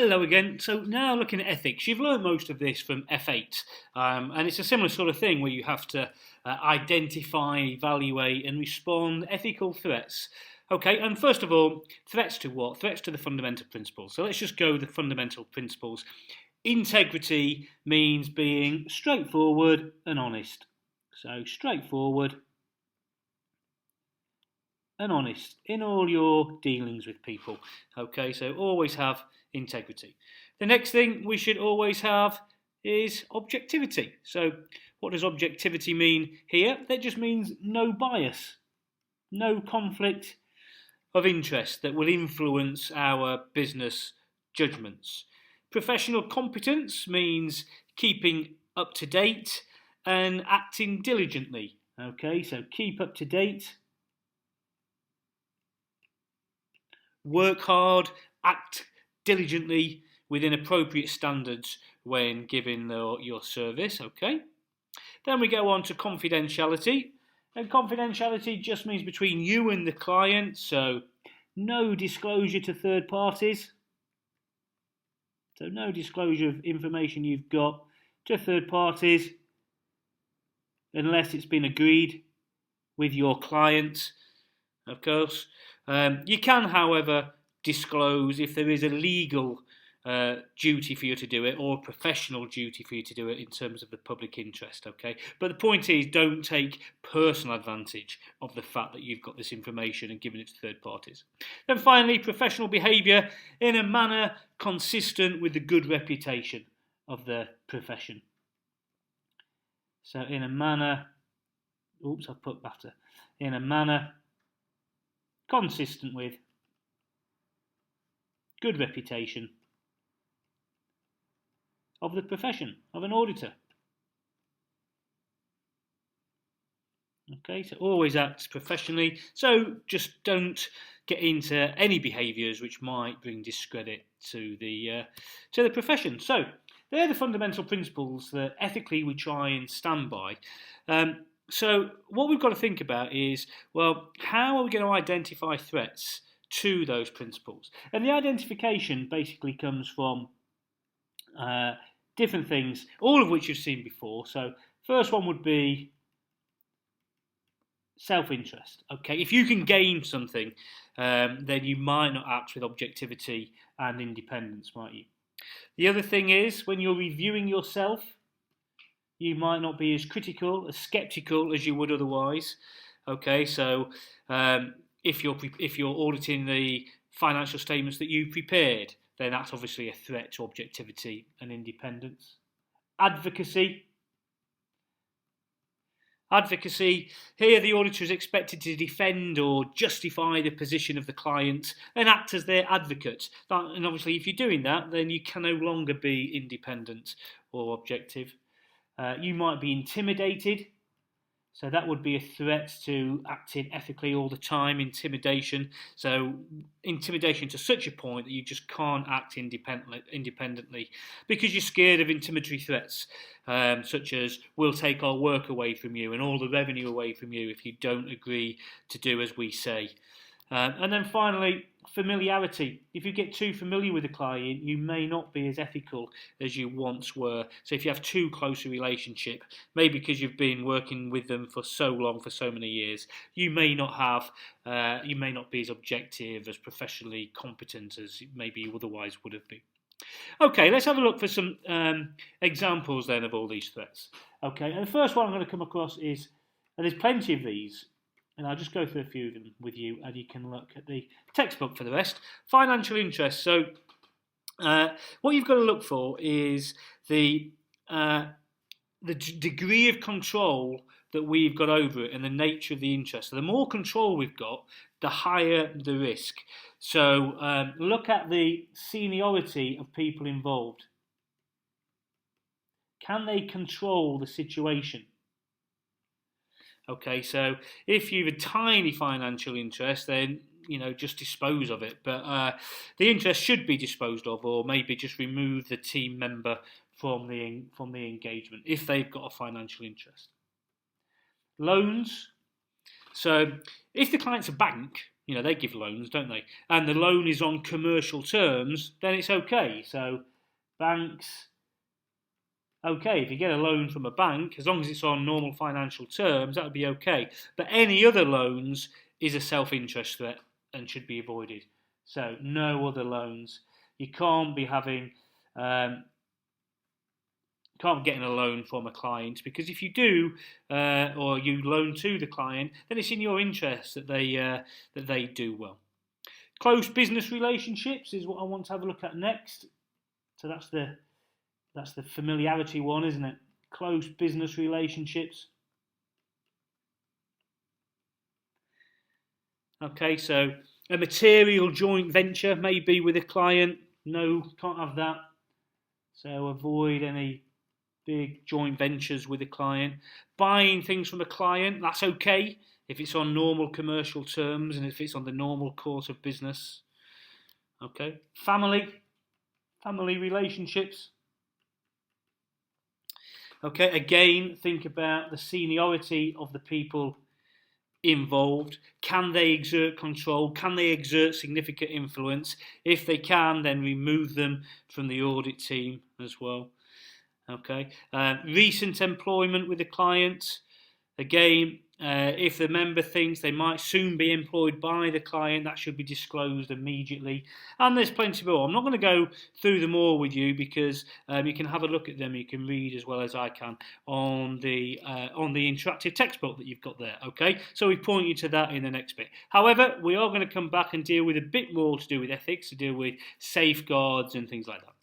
Hello again. So now looking at ethics, you've learned most of this from F8, and it's a similar sort of thing where you have to identify, evaluate and respond ethical threats. Okay, and first of all, threats to what? Threats to the fundamental principles. So let's just go with the fundamental principles. Integrity means being straightforward and honest. So straightforward and honest in all your dealings with people. Okay, so always have integrity. The next thing we should always have is objectivity. So what does objectivity mean here? That just means no bias, no conflict of interest that will influence our business judgments. Professional competence means keeping up to date and acting diligently. Okay, so keep up to date, work hard, act diligently within appropriate standards when giving your service. Okay. Then we go on to confidentiality. And confidentiality just means between you and the client, so no disclosure to third parties. So no disclosure of information you've got to third parties unless it's been agreed with your client, of course. You can, however, disclose if there is a legal duty for you to do it or a professional duty for you to do it in terms of the public interest, okay? But the point is, don't take personal advantage of the fact that you've got this information and given it to third parties. Then finally, professional behaviour in a manner consistent with the good reputation of the profession. So in a manner, I've put better, in a manner consistent with good reputation of the profession of an auditor. Okay, so always act professionally. So just don't get into any behaviours which might bring discredit to the profession. So they're the fundamental principles that ethically we try and stand by. So what we've got to think about is, well, how are we going to identify threats to those principles? And the identification basically comes from different things, all of which you've seen before. So first one would be self-interest. Okay, if you can gain something, then you might not act with objectivity and independence, might you? The other thing is, when you're reviewing yourself, you might not be as critical, as sceptical as you would otherwise. Okay, so if you're auditing the financial statements that you prepared, then that's obviously a threat to objectivity and independence. Advocacy. Here the auditor is expected to defend or justify the position of the client and act as their advocate. And obviously if you're doing that, then you can no longer be independent or objective. You might be intimidated. So that would be a threat to acting ethically all the time, intimidation. So intimidation to such a point that you just can't act independently because you're scared of intimidatory threats, such as we'll take our work away from you and all the revenue away from you if you don't agree to do as we say. And then finally, familiarity. If you get too familiar with a client, you may not be as ethical as you once were. So if you have too close a relationship, maybe because you've been working with them for so long, for so many years, you may not be as objective, as professionally competent as maybe you otherwise would have been. Okay, let's have a look for some examples then of all these threats. Okay, and the first one I'm going to come across is, and there's plenty of these, and I'll just go through a few of them with you, and you can look at the textbook for the rest. Financial interest. So what you've got to look for is the degree of control that we've got over it and the nature of the interest. So the more control we've got, the higher the risk. So look at the seniority of people involved. Can they control the situation? Okay, so if you've a tiny financial interest, then just dispose of it. But the interest should be disposed of, or maybe just remove the team member from the engagement if they've got a financial interest. Loans. So if the client's a bank, You know, they give loans, don't they? And the loan is on commercial terms, then it's okay. So banks, okay, if you get a loan from a bank, as long as it's on normal financial terms, that would be okay. But any other loans is a self-interest threat and should be avoided. So no other loans. You can't be having, can't be getting a loan from a client, because if you do, or you loan to the client, then it's in your interest that they do well. Close business relationships is what I want to have a look at next. So that's the familiarity one, isn't it? Close business relationships. Okay, so a material joint venture may be with a client. No, can't have that. So avoid any big joint ventures with a client. Buying things from a client, that's okay if it's on normal commercial terms and if it's on the normal course of business. Okay, family relationships. Okay, again, think about the seniority of the people involved. Can they exert control? Can they exert significant influence? If they can, then remove them from the audit team as well. Okay, recent employment with the client. Again, if the member thinks they might soon be employed by the client, that should be disclosed immediately. And there's plenty more. I'm not going to go through them all with you, because you can have a look at them. You can read as well as I can on the interactive textbook that you've got there. Okay, so we point you to that in the next bit. However, we are going to come back and deal with a bit more to do with ethics, to deal with safeguards and things like that.